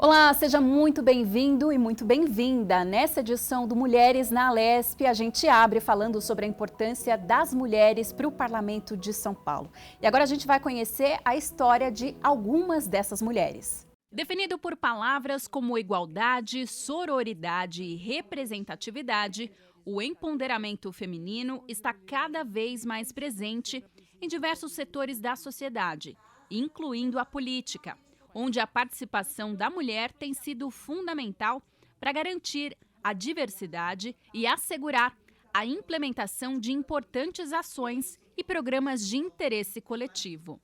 Olá, seja muito bem-vindo e muito bem-vinda. Nessa edição do Mulheres na Alesp, a gente abre falando sobre a importância das mulheres para o Parlamento de São Paulo. E agora a gente vai conhecer a história de algumas dessas mulheres. Definido por palavras como igualdade, sororidade e representatividade, o empoderamento feminino está cada vez mais presente em diversos setores da sociedade, incluindo a política, onde a participação da mulher tem sido fundamental para garantir a diversidade e assegurar a implementação de importantes ações e programas de interesse coletivo.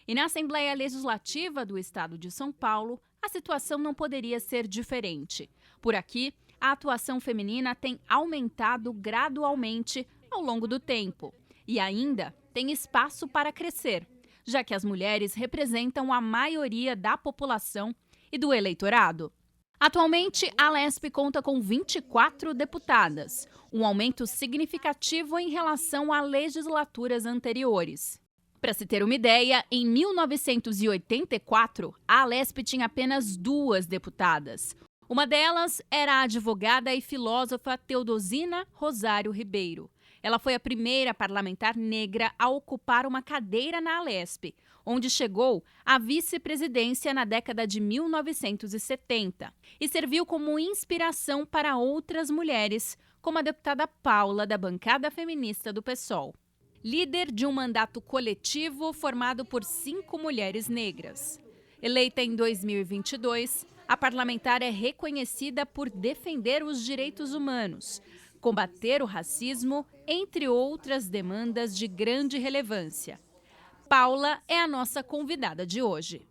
E na Assembleia Legislativa do Estado de São Paulo, a situação não poderia ser diferente. Por aqui, a atuação feminina tem aumentado gradualmente ao longo do tempo e ainda tem espaço para crescer, já que as mulheres representam a maioria da população e do eleitorado. Atualmente, a Alesp conta com 24 deputadas, um aumento significativo em relação a legislaturas anteriores. Para se ter uma ideia, em 1984, a Alesp tinha apenas 2 deputadas. Uma delas era a advogada e filósofa Teodosina Rosário Ribeiro. Ela foi a primeira parlamentar negra a ocupar uma cadeira na Alesp, onde chegou à vice-presidência na década de 1970 e serviu como inspiração para outras mulheres, como a deputada Paula, da bancada feminista do PSOL. Líder de um mandato coletivo formado por 5 mulheres negras. Eleita em 2022, a parlamentar é reconhecida por defender os direitos humanos, combater o racismo, entre outras demandas de grande relevância. Paula é a nossa convidada de hoje.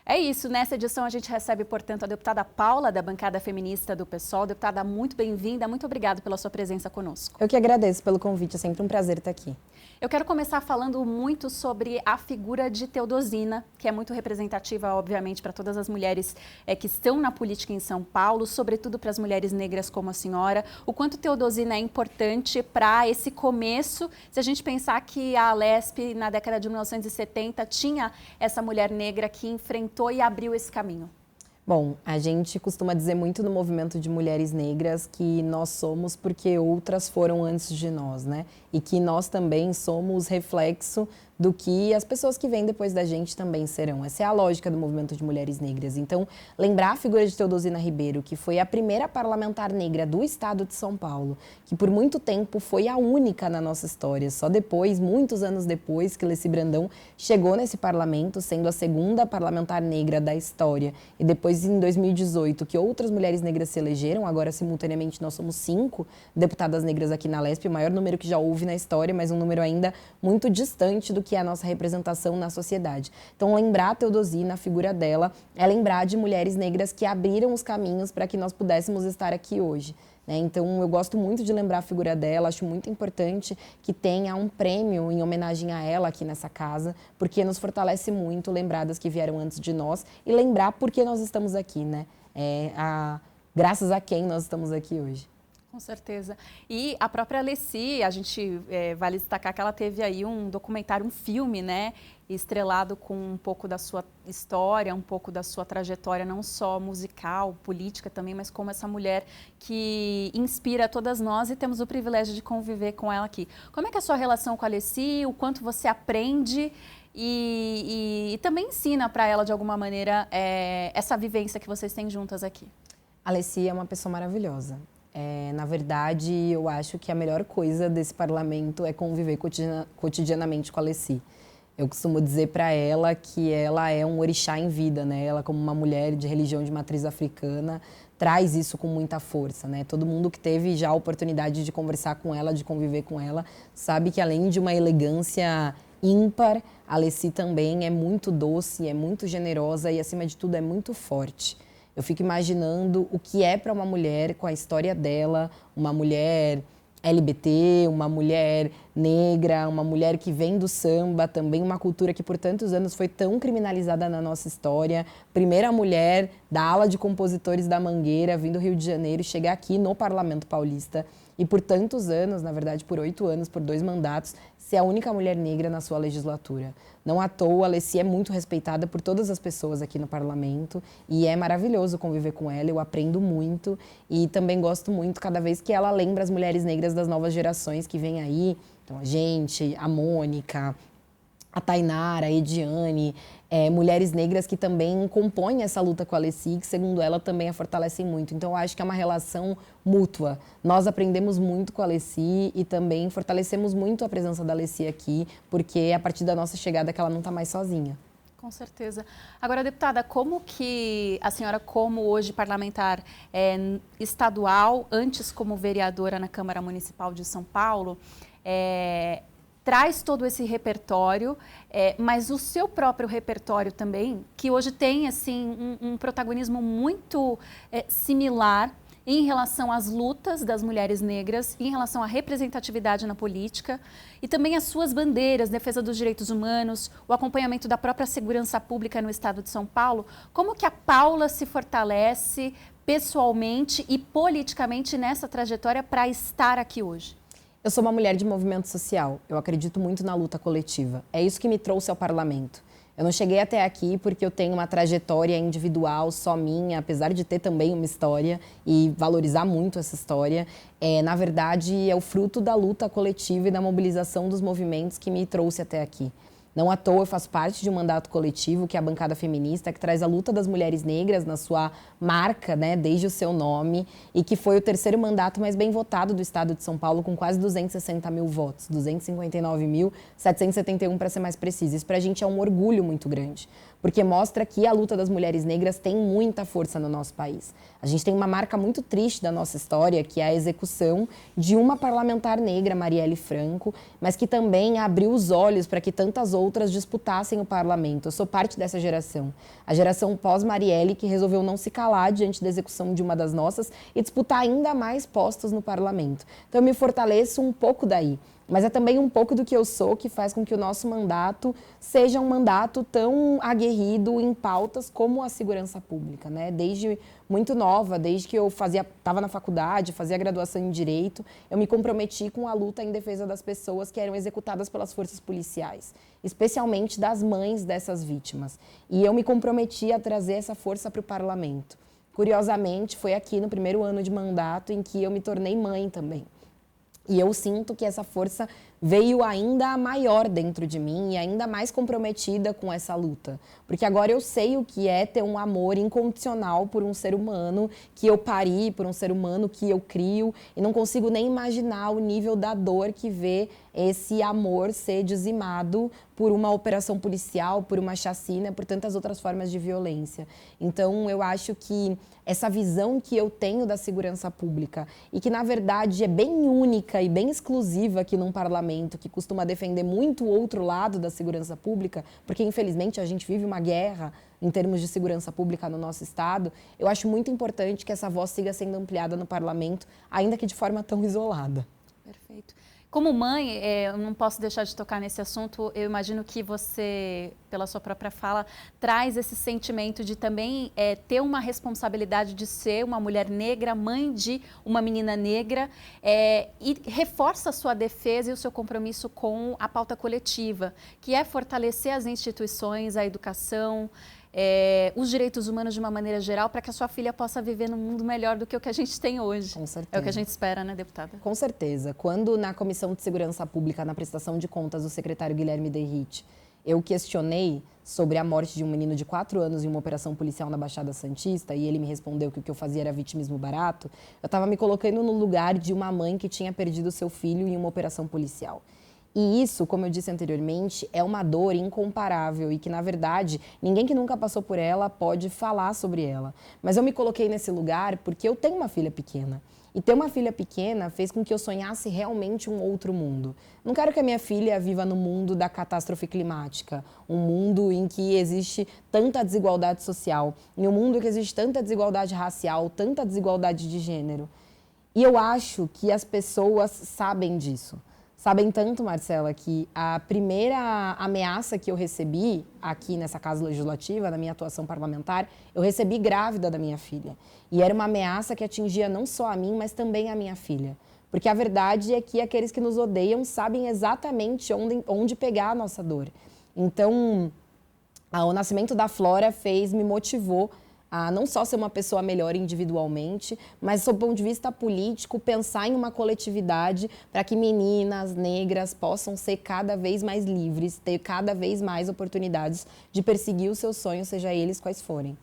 É isso, nessa edição a gente recebe, portanto, a deputada Paula, da bancada feminista do PSOL. Deputada, muito bem-vinda, muito obrigada pela sua presença conosco. Eu que agradeço pelo convite, é sempre um prazer estar aqui. Eu quero começar falando muito sobre a figura de Teodosina, que é muito representativa, obviamente, para todas as mulheres que estão na política em São Paulo, sobretudo para as mulheres negras como a senhora. O quanto Teodosina é importante para esse começo, se a gente pensar que a Alesp, na década de 1970, tinha essa mulher negra que enfrentou e abriu esse caminho. Bom, a gente costuma dizer muito no movimento de mulheres negras que nós somos porque outras foram antes de nós, né? E que nós também somos reflexo do que as pessoas que vêm depois da gente também serão. Essa é a lógica do movimento de mulheres negras. Então, lembrar a figura de Teodosina Ribeiro, que foi a primeira parlamentar negra do estado de São Paulo, que por muito tempo foi a única na nossa história. Só depois, muitos anos depois, que Leci Brandão chegou nesse parlamento, sendo a segunda parlamentar negra da história. E depois, em 2018, que outras mulheres negras se elegeram, agora simultaneamente nós somos 5 deputadas negras aqui na Alesp, o maior número que já houve na história, mas um número ainda muito distante do que é a nossa representação na sociedade. Então, lembrar a Teodosina, a figura dela, é lembrar de mulheres negras que abriram os caminhos para que nós pudéssemos estar aqui hoje, né? Então, eu gosto muito de lembrar a figura dela, acho muito importante que tenha um prêmio em homenagem a ela aqui nessa casa, porque nos fortalece muito lembrar das que vieram antes de nós e lembrar por que nós estamos aqui, né? Graças a quem nós estamos aqui hoje. Com certeza. E a própria Leci, a gente vale destacar que ela teve aí um documentário, um filme, né, estrelado com um pouco da sua história, um pouco da sua trajetória, não só musical, política também, mas como essa mulher que inspira todas nós e temos o privilégio de conviver com ela aqui. Como é que é a sua relação com a Leci, o quanto você aprende e também ensina para ela, de alguma maneira, essa vivência que vocês têm juntas aqui? A Leci é uma pessoa maravilhosa. Na verdade, eu acho que a melhor coisa desse parlamento é conviver cotidianamente com a Leci. Eu costumo dizer para ela que ela é um orixá em vida, né? Ela, como uma mulher de religião de matriz africana, traz isso com muita força, né? Todo mundo que teve já a oportunidade de conversar com ela, de conviver com ela, sabe que além de uma elegância ímpar, a Leci também é muito doce, é muito generosa e, acima de tudo, é muito forte. Eu fico imaginando o que é para uma mulher com a história dela, uma mulher LGBT, uma mulher negra, uma mulher que vem do samba, também uma cultura que por tantos anos foi tão criminalizada na nossa história. Primeira mulher da ala de compositores da Mangueira, vindo do Rio de Janeiro, chegar aqui no Parlamento Paulista. E por tantos anos, na verdade por 8 anos, por 2 mandatos, ser a única mulher negra na sua legislatura. Não à toa, a Alessi é muito respeitada por todas as pessoas aqui no parlamento e é maravilhoso conviver com ela, eu aprendo muito e também gosto muito cada vez que ela lembra as mulheres negras das novas gerações que vêm aí, então a gente, a Mônica, a Tainara, a Ediane, mulheres negras que também compõem essa luta com a Alessi, que segundo ela também a fortalecem muito. Então eu acho que é uma relação mútua. Nós aprendemos muito com a Alessi e também fortalecemos muito a presença da Alessi aqui, porque é a partir da nossa chegada que ela não está mais sozinha. Com certeza. Agora, deputada, como que a senhora, como hoje parlamentar estadual, antes como vereadora na Câmara Municipal de São Paulo, traz todo esse repertório, mas o seu próprio repertório também, que hoje tem assim, um protagonismo muito similar em relação às lutas das mulheres negras, em relação à representatividade na política e também as suas bandeiras, defesa dos direitos humanos, o acompanhamento da própria segurança pública no estado de São Paulo. Como que a Paula se fortalece pessoalmente e politicamente nessa trajetória para estar aqui hoje? Eu sou uma mulher de movimento social, eu acredito muito na luta coletiva. É isso que me trouxe ao parlamento. Eu não cheguei até aqui porque eu tenho uma trajetória individual, só minha, apesar de ter também uma história e valorizar muito essa história. Na verdade, é o fruto da luta coletiva e da mobilização dos movimentos que me trouxe até aqui. Não à toa eu faço parte de um mandato coletivo, que é a Bancada Feminista, que traz a luta das mulheres negras na sua marca, né, desde o seu nome, e que foi o terceiro mandato mais bem votado do estado de São Paulo, com quase 260 mil votos, 259.771 para ser mais preciso. Isso para a gente é um orgulho muito grande, porque mostra que a luta das mulheres negras tem muita força no nosso país. A gente tem uma marca muito triste da nossa história, que é a execução de uma parlamentar negra, Marielle Franco, mas que também abriu os olhos para que tantas outras disputassem o parlamento. Eu sou parte dessa geração, a geração pós-Marielle, que resolveu não se calar diante da execução de uma das nossas e disputar ainda mais postos no parlamento. Então eu me fortaleço um pouco daí. Mas é também um pouco do que eu sou que faz com que o nosso mandato seja um mandato tão aguerrido em pautas como a segurança pública, né? Desde muito nova, desde que eu estava na faculdade, fazia graduação em Direito, eu me comprometi com a luta em defesa das pessoas que eram executadas pelas forças policiais, especialmente das mães dessas vítimas. E eu me comprometi a trazer essa força para o parlamento. Curiosamente, foi aqui no primeiro ano de mandato em que eu me tornei mãe também. E eu sinto que essa força veio ainda maior dentro de mim e ainda mais comprometida com essa luta. Porque agora eu sei o que é ter um amor incondicional por um ser humano que eu pari, por um ser humano que eu crio, e não consigo nem imaginar o nível da dor que vê esse amor ser dizimado por uma operação policial, por uma chacina, por tantas outras formas de violência. Então, eu acho que essa visão que eu tenho da segurança pública e que, na verdade, é bem única e bem exclusiva aqui num parlamento que costuma defender muito o outro lado da segurança pública, porque, infelizmente, a gente vive uma guerra em termos de segurança pública no nosso estado, eu acho muito importante que essa voz siga sendo ampliada no parlamento, ainda que de forma tão isolada. Perfeito. Como mãe, eu não posso deixar de tocar nesse assunto. Eu imagino que você, pela sua própria fala, traz esse sentimento de também ter uma responsabilidade de ser uma mulher negra, mãe de uma menina negra, e reforça a sua defesa e o seu compromisso com a pauta coletiva, que é fortalecer as instituições, a educação, os direitos humanos de uma maneira geral, para que a sua filha possa viver num mundo melhor do que o que a gente tem hoje. Com certeza. É o que a gente espera, né, deputada? Com certeza. Quando na Comissão de Segurança Pública, na prestação de contas do secretário Guilherme Derrite, eu questionei sobre a morte de um menino de 4 anos em uma operação policial na Baixada Santista, e ele me respondeu que o que eu fazia era vitimismo barato, eu estava me colocando no lugar de uma mãe que tinha perdido seu filho em uma operação policial. E isso, como eu disse anteriormente, é uma dor incomparável e que, na verdade, ninguém que nunca passou por ela pode falar sobre ela. Mas eu me coloquei nesse lugar porque eu tenho uma filha pequena. E ter uma filha pequena fez com que eu sonhasse realmente um outro mundo. Não quero que a minha filha viva no mundo da catástrofe climática, um mundo em que existe tanta desigualdade social, em um mundo em que existe tanta desigualdade racial, tanta desigualdade de gênero. E eu acho que as pessoas sabem disso. Sabem tanto, Marcela, que a primeira ameaça que eu recebi aqui nessa Casa Legislativa, na minha atuação parlamentar, eu recebi grávida da minha filha. E era uma ameaça que atingia não só a mim, mas também a minha filha. Porque a verdade é que aqueles que nos odeiam sabem exatamente onde pegar a nossa dor. Então, o nascimento da Flora me motivou a não só ser uma pessoa melhor individualmente, mas, sob o ponto de vista político, pensar em uma coletividade para que meninas negras possam ser cada vez mais livres, ter cada vez mais oportunidades de perseguir os seus sonhos, seja eles quais forem.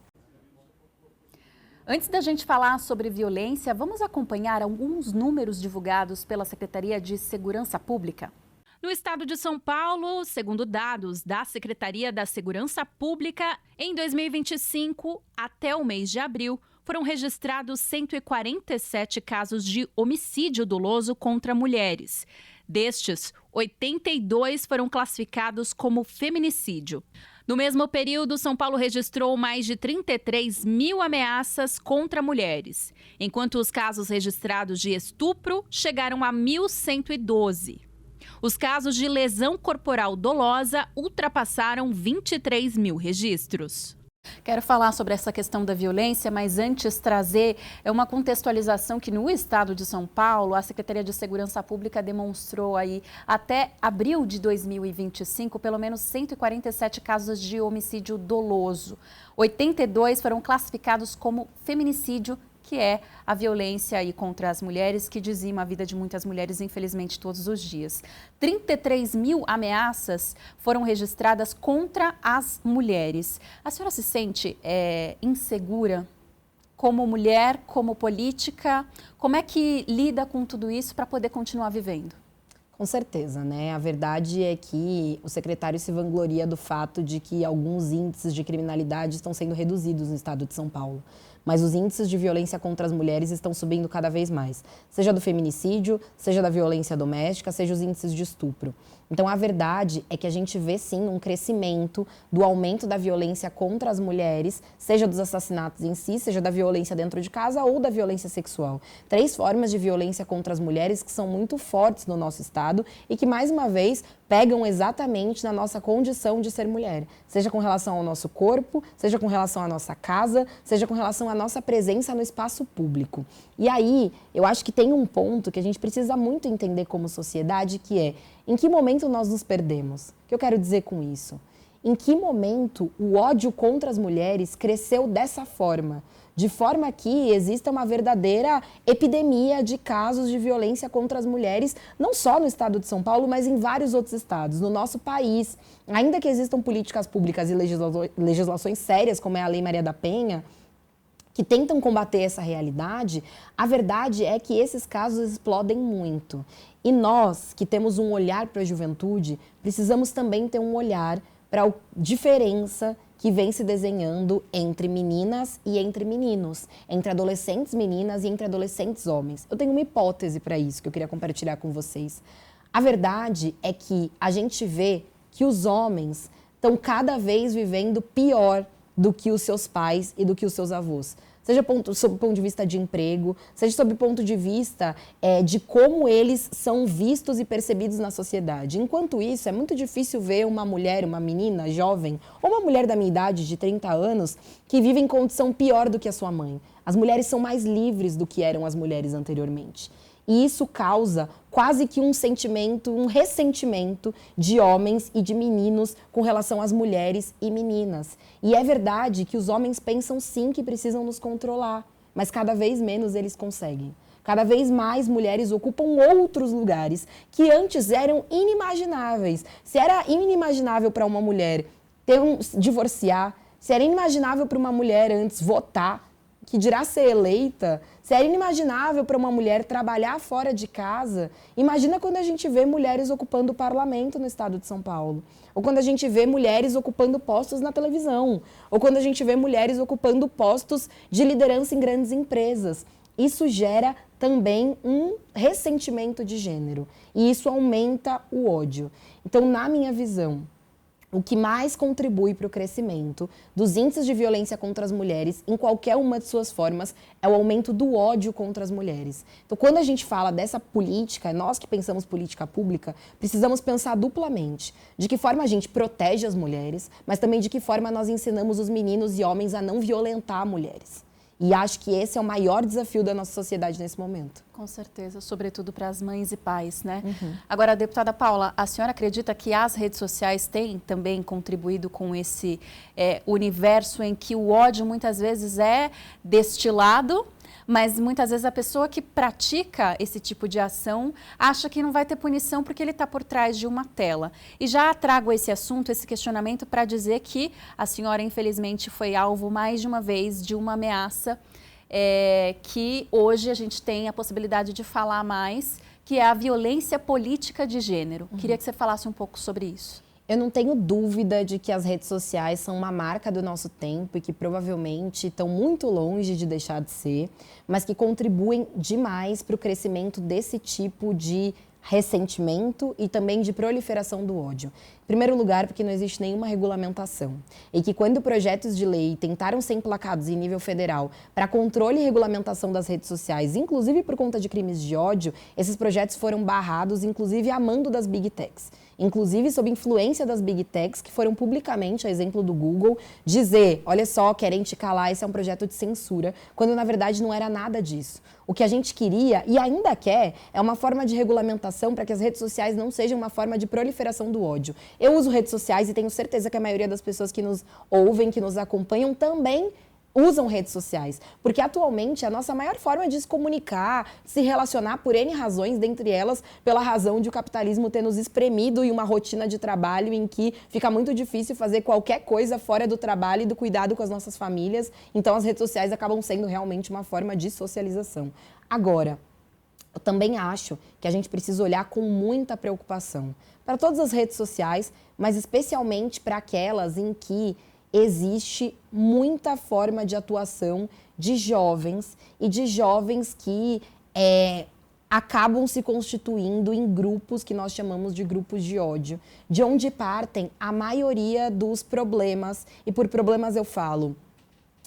Antes da gente falar sobre violência, vamos acompanhar alguns números divulgados pela Secretaria de Segurança Pública. No estado de São Paulo, segundo dados da Secretaria da Segurança Pública, em 2025, até o mês de abril, foram registrados 147 casos de homicídio doloso contra mulheres. Destes, 82 foram classificados como feminicídio. No mesmo período, São Paulo registrou mais de 33 mil ameaças contra mulheres, enquanto os casos registrados de estupro chegaram a 1.112. Os casos de lesão corporal dolosa ultrapassaram 23 mil registros. Quero falar sobre essa questão da violência, mas antes trazer uma contextualização que no estado de São Paulo, a Secretaria de Segurança Pública demonstrou aí até abril de 2025, pelo menos 147 casos de homicídio doloso. 82 foram classificados como feminicídio, que é a violência aí contra as mulheres, que dizima a vida de muitas mulheres, infelizmente, todos os dias. 33 mil ameaças foram registradas contra as mulheres. A senhora se sente insegura como mulher, como política? Como é que lida com tudo isso para poder continuar vivendo? Com certeza, né? A verdade é que o secretário se vangloria do fato de que alguns índices de criminalidade estão sendo reduzidos no estado de São Paulo. Mas os índices de violência contra as mulheres estão subindo cada vez mais. Seja do feminicídio, seja da violência doméstica, seja os índices de estupro. Então, a verdade é que a gente vê, sim, um crescimento do aumento da violência contra as mulheres, seja dos assassinatos em si, seja da violência dentro de casa ou da violência sexual. 3 formas de violência contra as mulheres que são muito fortes no nosso estado e que, mais uma vez, pegam exatamente na nossa condição de ser mulher. Seja com relação ao nosso corpo, seja com relação à nossa casa, seja com relação à nossa presença no espaço público. E aí, eu acho que tem um ponto que a gente precisa muito entender como sociedade, que é: em que momento nós nos perdemos? O que eu quero dizer com isso? Em que momento o ódio contra as mulheres cresceu dessa forma? De forma que exista uma verdadeira epidemia de casos de violência contra as mulheres, não só no estado de São Paulo, mas em vários outros estados, no nosso país. Ainda que existam políticas públicas e legislações sérias, como é a Lei Maria da Penha, que tentam combater essa realidade, a verdade é que esses casos explodem muito. E nós, que temos um olhar para a juventude, precisamos também ter um olhar para a diferença que vem se desenhando entre meninas e entre meninos, entre adolescentes meninas e entre adolescentes homens. Eu tenho uma hipótese para isso que eu queria compartilhar com vocês. A verdade é que a gente vê que os homens estão cada vez vivendo pior do que os seus pais e do que os seus avós. Seja sob o ponto de vista de emprego, seja sob o ponto de vista de como eles são vistos e percebidos na sociedade. Enquanto isso, é muito difícil ver uma mulher, uma menina jovem, ou uma mulher da minha idade, de 30 anos, que vive em condição pior do que a sua mãe. As mulheres são mais livres do que eram as mulheres anteriormente. E isso causa quase que um sentimento, um ressentimento de homens e de meninos com relação às mulheres e meninas. E é verdade que os homens pensam sim que precisam nos controlar, mas cada vez menos eles conseguem. Cada vez mais mulheres ocupam outros lugares que antes eram inimagináveis. Se era inimaginável para uma mulher divorciar, se era inimaginável para uma mulher antes votar, que dirá ser eleita, se era inimaginável para uma mulher trabalhar fora de casa, imagina quando a gente vê mulheres ocupando o parlamento no estado de São Paulo, ou quando a gente vê mulheres ocupando postos na televisão, ou quando a gente vê mulheres ocupando postos de liderança em grandes empresas. Isso gera também um ressentimento de gênero, e isso aumenta o ódio. Então, na minha visão, o que mais contribui para o crescimento dos índices de violência contra as mulheres, em qualquer uma de suas formas, é o aumento do ódio contra as mulheres. Então, quando a gente fala dessa política, nós que pensamos política pública, precisamos pensar duplamente. De que forma a gente protege as mulheres, mas também de que forma nós ensinamos os meninos e homens a não violentar mulheres. E acho que esse é o maior desafio da nossa sociedade nesse momento. Com certeza, sobretudo para as mães e pais, né? Agora, deputada Paula, a senhora acredita que as redes sociais têm também contribuído com esse universo em que o ódio muitas vezes é destilado, mas muitas vezes a pessoa que pratica esse tipo de ação acha que não vai ter punição porque ele está por trás de uma tela. E já trago esse assunto, esse questionamento para dizer que a senhora, infelizmente, foi alvo mais de uma vez de uma ameaça que hoje a gente tem a possibilidade de falar mais, que é a violência política de gênero. Queria que você falasse um pouco sobre isso. Eu não tenho dúvida de que as redes sociais são uma marca do nosso tempo e que provavelmente estão muito longe de deixar de ser, mas que contribuem demais para o crescimento desse tipo de ressentimento e também de proliferação do ódio. Em primeiro lugar, porque não existe nenhuma regulamentação. E que quando projetos de lei tentaram ser emplacados em nível federal para controle e regulamentação das redes sociais, inclusive por conta de crimes de ódio, esses projetos foram barrados, inclusive a mando das Big Techs. Inclusive sob influência das Big Techs, que foram publicamente, a exemplo do Google, dizer, olha só, querem te calar, esse é um projeto de censura, quando na verdade não era nada disso. O que a gente queria, e ainda quer, é uma forma de regulamentação para que as redes sociais não sejam uma forma de proliferação do ódio. Eu uso redes sociais e tenho certeza que a maioria das pessoas que nos ouvem, que nos acompanham, também usam redes sociais, porque atualmente a nossa maior forma de se comunicar, se relacionar por N razões, dentre elas pela razão de o capitalismo ter nos espremido em uma rotina de trabalho em que fica muito difícil fazer qualquer coisa fora do trabalho e do cuidado com as nossas famílias, então as redes sociais acabam sendo realmente uma forma de socialização. Agora, eu também acho que a gente precisa olhar com muita preocupação para todas as redes sociais, mas especialmente para aquelas em que existe muita forma de atuação de jovens e de jovens que acabam se constituindo em grupos que nós chamamos de grupos de ódio, de onde partem a maioria dos problemas, e por problemas eu falo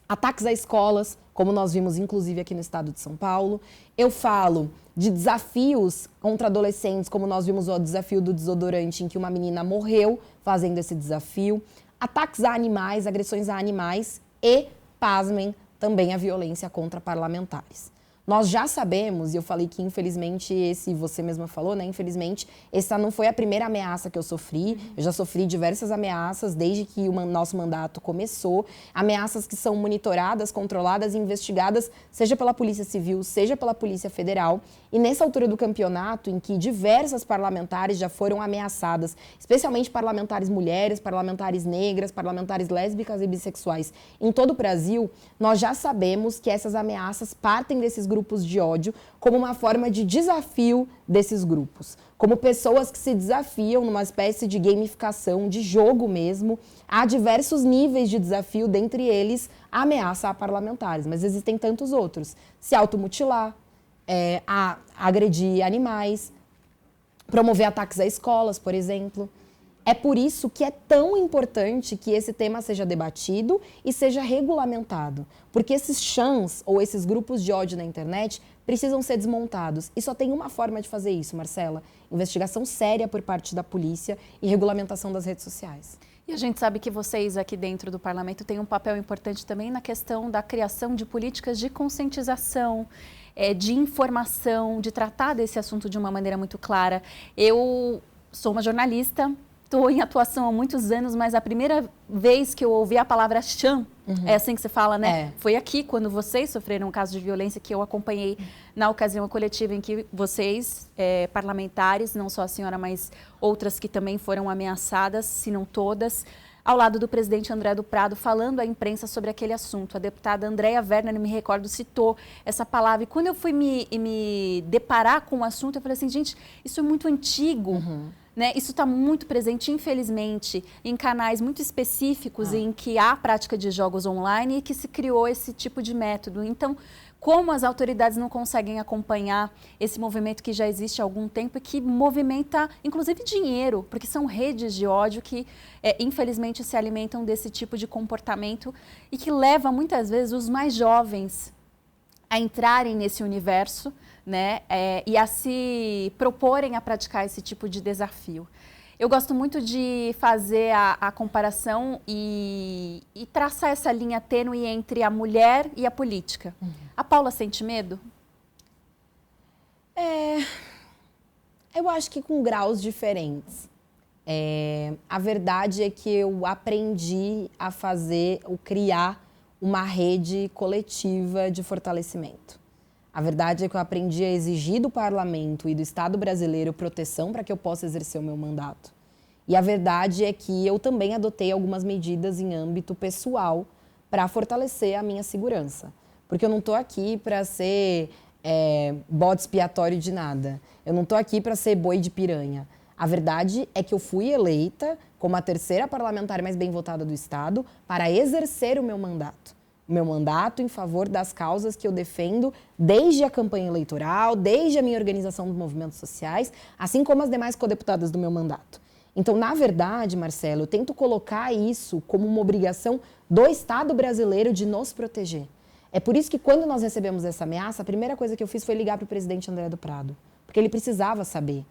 ataques a escolas, como nós vimos inclusive aqui no estado de São Paulo, eu falo de desafios contra adolescentes, como nós vimos o desafio do desodorante, em que uma menina morreu fazendo esse desafio, ataques a animais, agressões a animais e, pasmem, também a violência contra parlamentares. Nós já sabemos, e eu falei que infelizmente você mesma falou, né? Infelizmente, essa não foi a primeira ameaça que eu sofri. Eu já sofri diversas ameaças desde que o nosso mandato começou. Ameaças que são monitoradas, controladas e investigadas, seja pela Polícia Civil, seja pela Polícia Federal. E nessa altura do campeonato, em que diversas parlamentares já foram ameaçadas, especialmente parlamentares mulheres, parlamentares negras, parlamentares lésbicas e bissexuais, em todo o Brasil, nós já sabemos que essas ameaças partem desses grupos de ódio como uma forma de desafio desses grupos, como pessoas que se desafiam numa espécie de gamificação, de jogo mesmo. Há diversos níveis de desafio, dentre eles a ameaça a parlamentares, mas existem tantos outros. Se automutilar, agredir animais, promover ataques a escolas, por exemplo. É por isso que é tão importante que esse tema seja debatido e seja regulamentado. Porque esses chans ou esses grupos de ódio na internet precisam ser desmontados. E só tem uma forma de fazer isso, Marcela: investigação séria por parte da polícia e regulamentação das redes sociais. E a gente sabe que vocês aqui dentro do parlamento têm um papel importante também na questão da criação de políticas de conscientização, de informação, de tratar desse assunto de uma maneira muito clara. Eu sou uma jornalista, estou em atuação há muitos anos, mas a primeira vez que eu ouvi a palavra chan, é assim que você fala, né? Foi aqui, quando vocês sofreram um caso de violência, que eu acompanhei na ocasião coletiva em que vocês, parlamentares, não só a senhora, mas outras que também foram ameaçadas, se não todas, ao lado do presidente André do Prado, falando à imprensa sobre aquele assunto. A deputada Andréa Werner, me recordo, citou essa palavra. E quando eu fui me deparar com o assunto, eu falei assim, gente, isso é muito antigo. Né? Isso está muito presente, infelizmente, em canais muito específicos em que há prática de jogos online e que se criou esse tipo de método. Então, como as autoridades não conseguem acompanhar esse movimento que já existe há algum tempo e que movimenta, inclusive, dinheiro, porque são redes de ódio que, infelizmente, se alimentam desse tipo de comportamento e que leva, muitas vezes, os mais jovens a entrarem nesse universo, né, e a se proporem a praticar esse tipo de desafio. Eu gosto muito de fazer a comparação e traçar essa linha tênue entre a mulher e a política. A Paula sente medo? Eu acho que com graus diferentes. A verdade é que eu aprendi a criar uma rede coletiva de fortalecimento. A verdade é que eu aprendi a exigir do parlamento e do Estado brasileiro proteção para que eu possa exercer o meu mandato. E a verdade é que eu também adotei algumas medidas em âmbito pessoal para fortalecer a minha segurança. Porque eu não estou aqui para ser bode expiatório de nada. Eu não estou aqui para ser boi de piranha. A verdade é que eu fui eleita como a terceira parlamentar mais bem votada do Estado para exercer o meu mandato. O meu mandato em favor das causas que eu defendo desde a campanha eleitoral, desde a minha organização dos movimentos sociais, assim como as demais codeputadas do meu mandato. Então, na verdade, Marcelo, eu tento colocar isso como uma obrigação do Estado brasileiro de nos proteger. É por isso que quando nós recebemos essa ameaça, a primeira coisa que eu fiz foi ligar para o presidente André do Prado, porque ele precisava saber.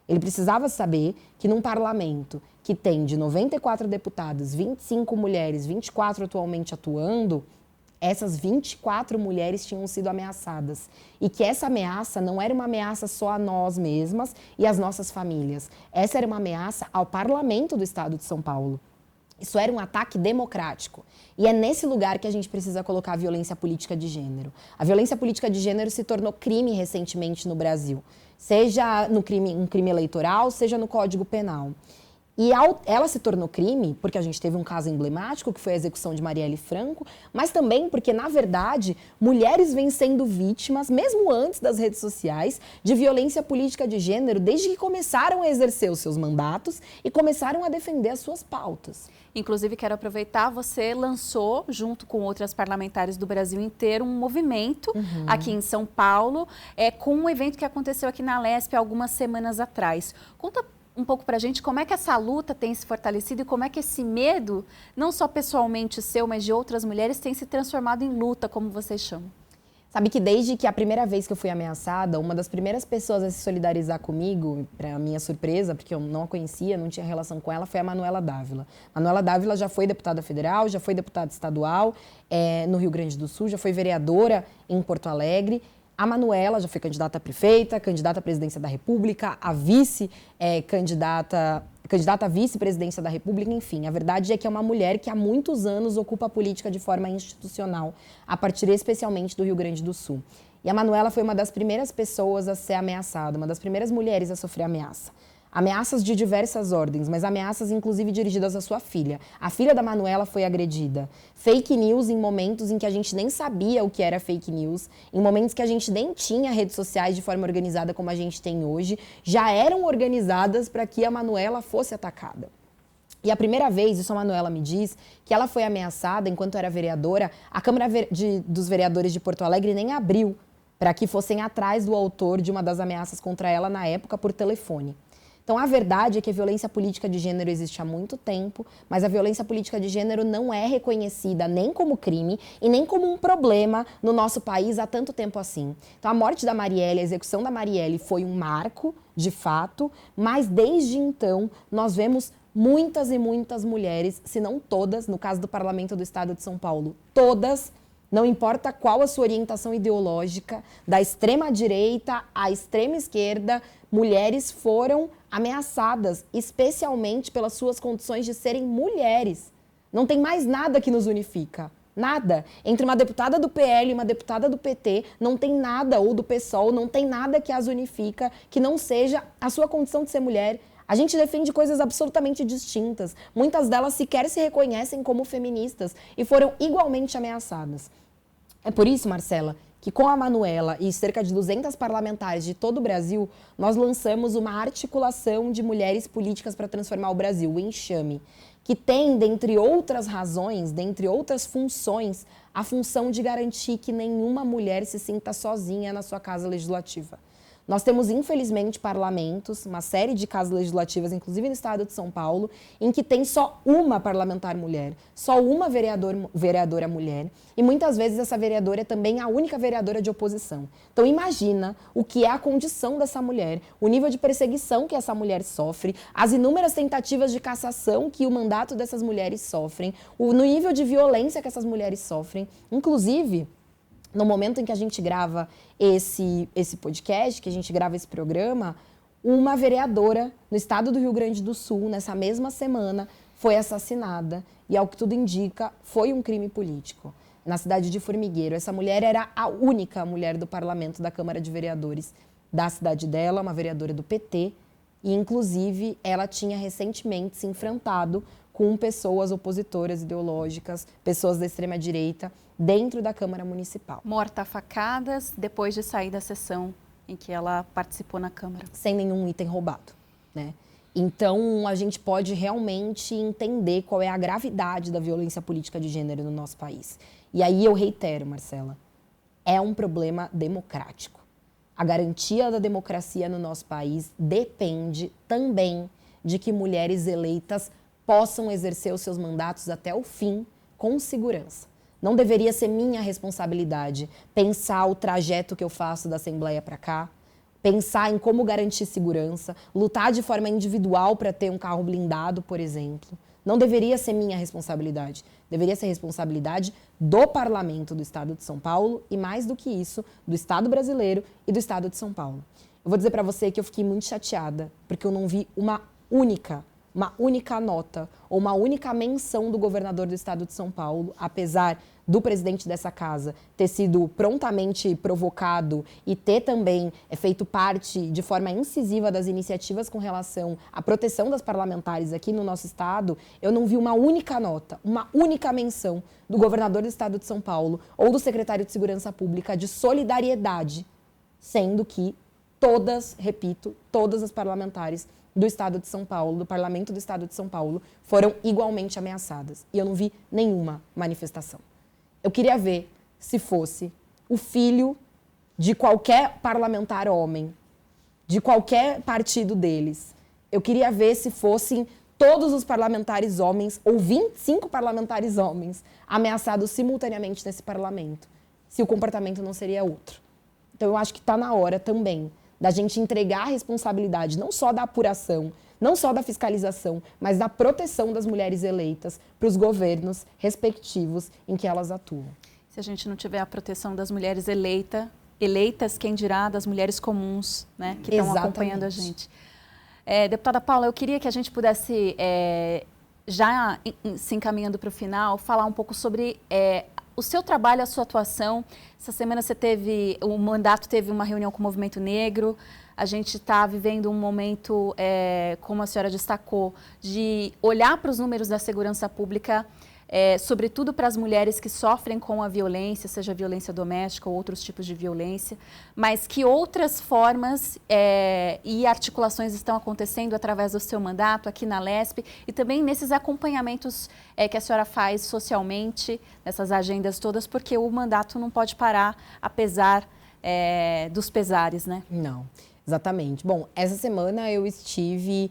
Ele precisava saber que num parlamento que tem de 94 deputados, 25 mulheres, 24 atualmente atuando, essas 24 mulheres tinham sido ameaçadas. E que essa ameaça não era uma ameaça só a nós mesmas e às nossas famílias. Essa era uma ameaça ao parlamento do Estado de São Paulo. Isso era um ataque democrático. E é nesse lugar que a gente precisa colocar a violência política de gênero. A violência política de gênero se tornou crime recentemente no Brasil. Seja no um crime eleitoral, seja no Código Penal. E ela se tornou crime porque a gente teve um caso emblemático, que foi a execução de Marielle Franco, mas também porque, na verdade, mulheres vêm sendo vítimas, mesmo antes das redes sociais, de violência política de gênero, desde que começaram a exercer os seus mandatos e começaram a defender as suas pautas. Inclusive, quero aproveitar, você lançou, junto com outras parlamentares do Brasil inteiro, um movimento aqui em São Paulo, com um evento que aconteceu aqui na Alesp algumas semanas atrás. Conta um pouco para a gente como é que essa luta tem se fortalecido e como é que esse medo, não só pessoalmente seu, mas de outras mulheres, tem se transformado em luta, como vocês chamam. Sabe que desde que a primeira vez que eu fui ameaçada, uma das primeiras pessoas a se solidarizar comigo, para minha surpresa, porque eu não a conhecia, não tinha relação com ela, foi a Manuela Dávila. Manuela Dávila já foi deputada federal, já foi deputada estadual no Rio Grande do Sul, já foi vereadora em Porto Alegre. A Manuela já foi candidata a prefeita, candidata à presidência da República, a candidata à vice-presidência da República, enfim. A verdade é que é uma mulher que há muitos anos ocupa a política de forma institucional, a partir especialmente do Rio Grande do Sul. E a Manuela foi uma das primeiras pessoas a ser ameaçada, uma das primeiras mulheres a sofrer ameaça. Ameaças de diversas ordens, mas ameaças inclusive dirigidas à sua filha. A filha da Manuela foi agredida. Fake news em momentos em que a gente nem sabia o que era fake news, em momentos que a gente nem tinha redes sociais de forma organizada como a gente tem hoje, já eram organizadas para que a Manuela fosse atacada. E a primeira vez, isso a Manuela me diz, que ela foi ameaçada enquanto era vereadora, a Câmara dos Vereadores de Porto Alegre nem abriu para que fossem atrás do autor de uma das ameaças contra ela na época por telefone. Então, a verdade é que a violência política de gênero existe há muito tempo, mas a violência política de gênero não é reconhecida nem como crime e nem como um problema no nosso país há tanto tempo assim. Então, a morte da Marielle, a execução da Marielle foi um marco, de fato, mas desde então nós vemos muitas e muitas mulheres, se não todas, no caso do Parlamento do Estado de São Paulo, todas, não importa qual a sua orientação ideológica, da extrema-direita à extrema-esquerda, mulheres foram ameaçadas, especialmente pelas suas condições de serem mulheres. Não tem mais nada que nos unifica. Nada. Entre uma deputada do PL e uma deputada do PT, não tem nada, ou do PSOL, não tem nada que as unifica, que não seja a sua condição de ser mulher. A gente defende coisas absolutamente distintas. Muitas delas sequer se reconhecem como feministas e foram igualmente ameaçadas. É por isso, Marcela, que com a Manuela e cerca de 200 parlamentares de todo o Brasil, nós lançamos uma articulação de mulheres políticas para transformar o Brasil, o Enxame, que tem, dentre outras razões, dentre outras funções, a função de garantir que nenhuma mulher se sinta sozinha na sua casa legislativa. Nós temos, infelizmente, parlamentos, uma série de casas legislativas, inclusive no estado de São Paulo, em que tem só uma parlamentar mulher, só uma vereadora mulher, e muitas vezes essa vereadora é também a única vereadora de oposição. Então imagina o que é a condição dessa mulher, o nível de perseguição que essa mulher sofre, as inúmeras tentativas de cassação que o mandato dessas mulheres sofrem, o nível de violência que essas mulheres sofrem, inclusive... No momento em que a gente grava esse podcast, que a gente grava esse programa, uma vereadora no estado do Rio Grande do Sul, nessa mesma semana, foi assassinada. E, ao que tudo indica, foi um crime político. Na cidade de Formigueiro. Essa mulher era a única mulher do parlamento da Câmara de Vereadores da cidade dela, uma vereadora do PT. E, inclusive, ela tinha recentemente se enfrentado com pessoas opositoras ideológicas, pessoas da extrema-direita, dentro da Câmara Municipal. Morta a facadas depois de sair da sessão em que ela participou na Câmara. Sem nenhum item roubado, né? Então, a gente pode realmente entender qual é a gravidade da violência política de gênero no nosso país. E aí eu reitero, Marcela, é um problema democrático. A garantia da democracia no nosso país depende também de que mulheres eleitas possam exercer os seus mandatos até o fim com segurança. Não deveria ser minha responsabilidade pensar o trajeto que eu faço da Assembleia para cá, pensar em como garantir segurança, lutar de forma individual para ter um carro blindado, por exemplo. Não deveria ser minha responsabilidade. Deveria ser responsabilidade do Parlamento do Estado de São Paulo e, mais do que isso, do Estado brasileiro e do Estado de São Paulo. Eu vou dizer para você que eu fiquei muito chateada, porque eu não vi uma única nota ou uma única menção do governador do estado de São Paulo, apesar do presidente dessa casa ter sido prontamente provocado e ter também feito parte de forma incisiva das iniciativas com relação à proteção das parlamentares aqui no nosso estado, eu não vi uma única nota, uma única menção do governador do estado de São Paulo ou do secretário de Segurança Pública de solidariedade, sendo que todas, repito, todas as parlamentares do Estado de São Paulo, do Parlamento do Estado de São Paulo, foram igualmente ameaçadas. E eu não vi nenhuma manifestação. Eu queria ver se fosse o filho de qualquer parlamentar homem, de qualquer partido deles. Eu queria ver se fossem todos os parlamentares homens, ou 25 parlamentares homens, ameaçados simultaneamente nesse parlamento, se o comportamento não seria outro. Então eu acho que está na hora também da gente entregar a responsabilidade não só da apuração, não só da fiscalização, mas da proteção das mulheres eleitas para os governos respectivos em que elas atuam. Se a gente não tiver a proteção das mulheres eleitas, quem dirá das mulheres comuns, né, que estão acompanhando a gente. Deputada Paula, eu queria que a gente pudesse, já se encaminhando para o final, falar um pouco sobre o seu trabalho, a sua atuação. Essa semana o mandato teve uma reunião com o Movimento Negro. A gente está vivendo um momento, como a senhora destacou, de olhar para os números da segurança pública, sobretudo para as mulheres que sofrem com a violência, seja violência doméstica ou outros tipos de violência, mas que outras formas e articulações estão acontecendo através do seu mandato aqui na Lesp e também nesses acompanhamentos que a senhora faz socialmente, nessas agendas todas, porque o mandato não pode parar, apesar dos pesares, né? Não. Exatamente. Bom, essa semana eu estive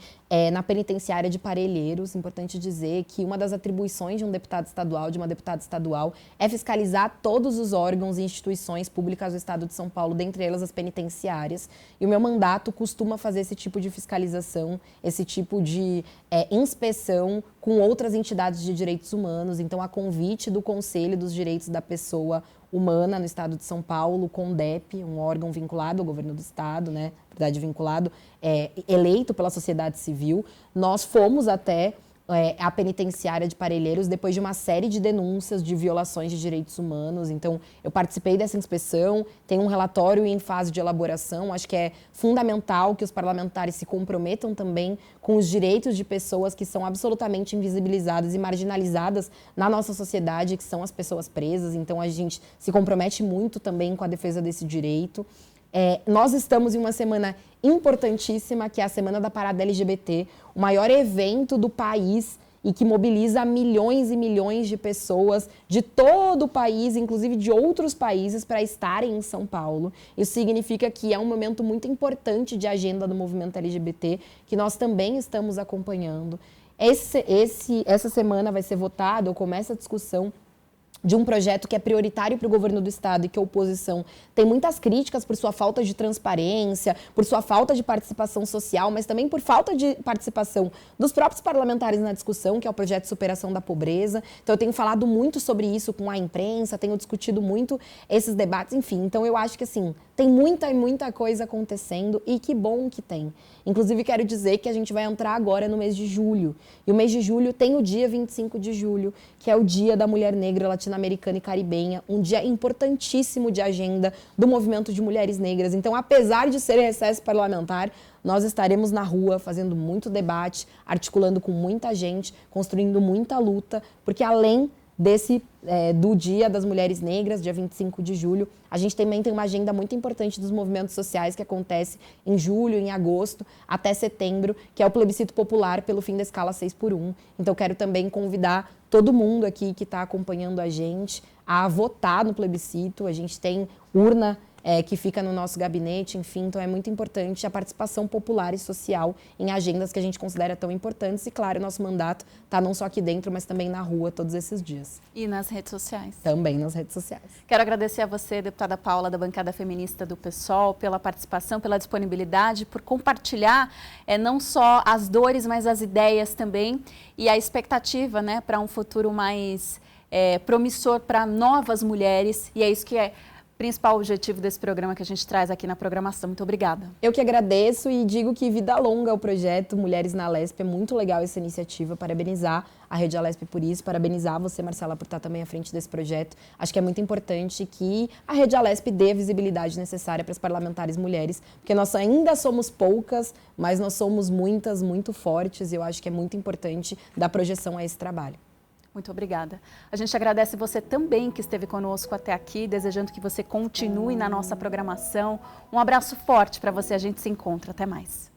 na penitenciária de Parelheiros. Importante dizer que uma das atribuições de um deputado estadual, de uma deputada estadual, é fiscalizar todos os órgãos e instituições públicas do estado de São Paulo, dentre elas as penitenciárias. E o meu mandato costuma fazer esse tipo de fiscalização, esse tipo de inspeção com outras entidades de direitos humanos. Então, a convite do Conselho dos Direitos da Pessoa Humana no estado de São Paulo, o CONDEP, um órgão vinculado ao governo do estado, né? Na verdade, vinculado, eleito pela sociedade civil. Nós fomos até a penitenciária de Parelheiros depois de uma série de denúncias de violações de direitos humanos. Então, eu participei dessa inspeção, tem um relatório em fase de elaboração. Acho que é fundamental que os parlamentares se comprometam também com os direitos de pessoas que são absolutamente invisibilizadas e marginalizadas na nossa sociedade, que são as pessoas presas. Então, a gente se compromete muito também com a defesa desse direito. Nós estamos em uma semana importantíssima, que é a Semana da Parada LGBT, o maior evento do país e que mobiliza milhões e milhões de pessoas de todo o país, inclusive de outros países, para estarem em São Paulo. Isso significa que é um momento muito importante de agenda do movimento LGBT, que nós também estamos acompanhando. Essa semana vai ser votado, ou começa a discussão de um projeto que é prioritário para o governo do estado e que a oposição tem muitas críticas por sua falta de transparência, por sua falta de participação social, mas também por falta de participação dos próprios parlamentares na discussão, que é o projeto de superação da pobreza. Então eu tenho falado muito sobre isso com a imprensa, tenho discutido muito esses debates, enfim. Então eu acho que assim, tem muita coisa acontecendo e que bom que tem. Inclusive quero dizer que a gente vai entrar agora no mês de julho. E o mês de julho tem o dia 25 de julho, que é o Dia da Mulher Negra Latino-Americana e Caribenha, um dia importantíssimo de agenda do movimento de mulheres negras. Então, apesar de ser recesso parlamentar, nós estaremos na rua fazendo muito debate, articulando com muita gente, construindo muita luta, porque além do Dia das Mulheres Negras, dia 25 de julho, a gente também tem uma agenda muito importante dos movimentos sociais que acontece em julho, em agosto, até setembro, que é o plebiscito popular pelo fim da escala 6x1. Então, quero também convidar todo mundo aqui que está acompanhando a gente a votar no plebiscito. A gente tem urna que fica no nosso gabinete, enfim, então é muito importante a participação popular e social em agendas que a gente considera tão importantes e, claro, o nosso mandato está não só aqui dentro, mas também na rua todos esses dias. E nas redes sociais. Também nas redes sociais. Quero agradecer a você, deputada Paula, da bancada feminista do PSOL, pela participação, pela disponibilidade, por compartilhar não só as dores, mas as ideias também e a expectativa, né, para um futuro mais promissor para novas mulheres, e é isso que é principal objetivo desse programa que a gente traz aqui na programação. Muito obrigada. Eu que agradeço e digo que vida longa o projeto Mulheres na Alesp. É muito legal essa iniciativa. Parabenizar a Rede Alesp por isso, parabenizar você, Marcela, por estar também à frente desse projeto. Acho que é muito importante que a Rede Alesp dê a visibilidade necessária para as parlamentares mulheres, porque nós ainda somos poucas, mas nós somos muitas, muito fortes, e eu acho que é muito importante dar projeção a esse trabalho. Muito obrigada. A gente agradece você também que esteve conosco até aqui, desejando que você continue na nossa programação. Um abraço forte para você, a gente se encontra. Até mais.